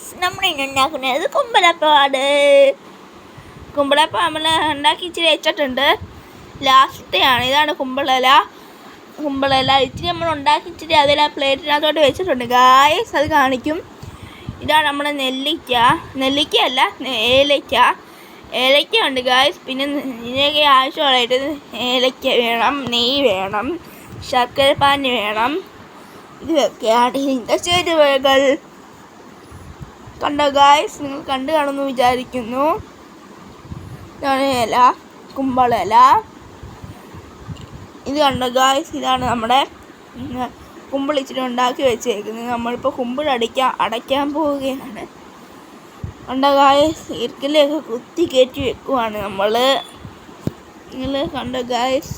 Guys, നമ്മളിന്ന് ഉണ്ടാക്കുന്നത് കുമ്പളപ്പമാണ്. കുമ്പളപ്പം നമ്മൾ ഉണ്ടാക്കി ഇച്ചിരി വെച്ചിട്ടുണ്ട്. ലാസ്റ്റത്തെയാണ്. ഇതാണ് കുമ്പളല. ഇച്ചിരി നമ്മൾ ഉണ്ടാക്കി ഇച്ചിരി അതിൽ ആ പ്ലേറ്റിനകത്തോട്ട് വെച്ചിട്ടുണ്ട് ഗായ്സ്. അത് കാണിക്കും. ഇതാണ് നമ്മുടെ നെല്ലിക്കയല്ല ഏലക്ക ഉണ്ട് ഗായ്സ്. പിന്നെ ഇതിനൊക്കെ ആവശ്യമുള്ളതായിട്ട് ഏലക്ക വേണം, നെയ്യ് വേണം, ശർക്കരപ്പാനി വേണം. ഇതൊക്കെയാണ് ഇതിൻ്റെ ചേരുവകൾ. കണ്ടോ ഗായ്സ്, നിങ്ങൾ കണ്ടു കാണുമെന്ന് വിചാരിക്കുന്നു. ഇതാണ് കുമ്പളല. ഇത് കണ്ടോ ഗായ്സ്, ഇതാണ് നമ്മുടെ കുമ്പിളിച്ചിട്ട് ഉണ്ടാക്കി വെച്ചേക്കുന്നത്. നമ്മളിപ്പോൾ അടയ്ക്കാൻ പോവുകയാണ്. കണ്ടോ ഗായ്സ്, ഇരിക്കലൊക്കെ കുത്തി കയറ്റി വെക്കുവാണ് നമ്മൾ. നിങ്ങൾ കണ്ടോ ഗായ്സ്,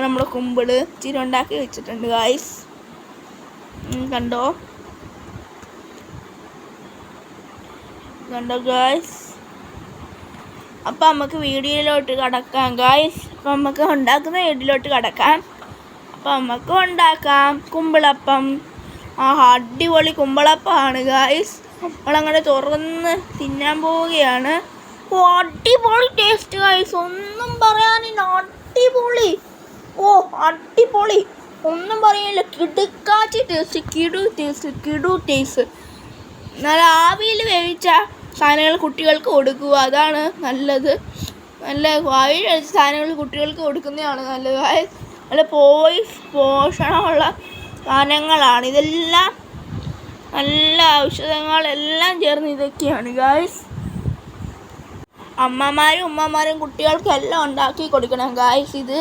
നമ്മുടെ കുമ്പിള് ഇച്ചിരി ഉണ്ടാക്കി വെച്ചിട്ടുണ്ട് ഗായ്സ്. കണ്ടോ ഗായ്സ്. അപ്പം നമുക്ക് വീഡിയോയിലോട്ട് കടക്കാം ഗായ്സ്. അപ്പം നമുക്ക് ഉണ്ടാക്കുന്ന വീഡിയോയിലോട്ട് കടക്കാം. അപ്പം നമുക്ക് ഉണ്ടാക്കാം കുമ്പിളപ്പം. അടിപൊളി കുമ്പിളപ്പമാണ് ഗായ്സ്. നമ്മളങ്ങനെ തുറന്ന് തിന്നാൻ പോവുകയാണ്. അടിപൊളി ടേസ്റ്റ് ഗായ്സ്, ഒന്നും പറയാനില്ല. അടിപൊളി, ഒന്നും പറയാനില്ല. കിടുക്കാച്ചി ടേസ്റ്റ്, കിടു ടേസ്റ്റ്. നല്ല ആവിയിൽ വേവിച്ച സാധനങ്ങൾ കുട്ടികൾക്ക് കൊടുക്കുക, അതാണ് നല്ലത്. നല്ല ആവിയിൽ വേവിച്ച സാധനങ്ങൾ കുട്ടികൾക്ക് കൊടുക്കുന്നതാണ് നല്ലത്. നല്ല പോഷണമുള്ള സാധനങ്ങളാണ് ഇതെല്ലാം. നല്ല ഔഷധങ്ങളെല്ലാം ചേർന്ന് ഇതൊക്കെയാണ് ഗായ്സ്. അമ്മമാരും ഉമ്മമാരും കുട്ടികൾക്കെല്ലാം ഉണ്ടാക്കി കൊടുക്കണം ഗായ്സ്. ഇത്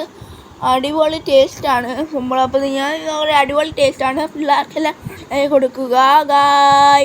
അടിപൊളി ടേസ്റ്റാണ് കുമ്പളപ്പം. അടിപൊളി ടേസ്റ്റാണ്. പിള്ളേർക്കെല്ലാം കൊടുക്കുക ഗായ്സ്.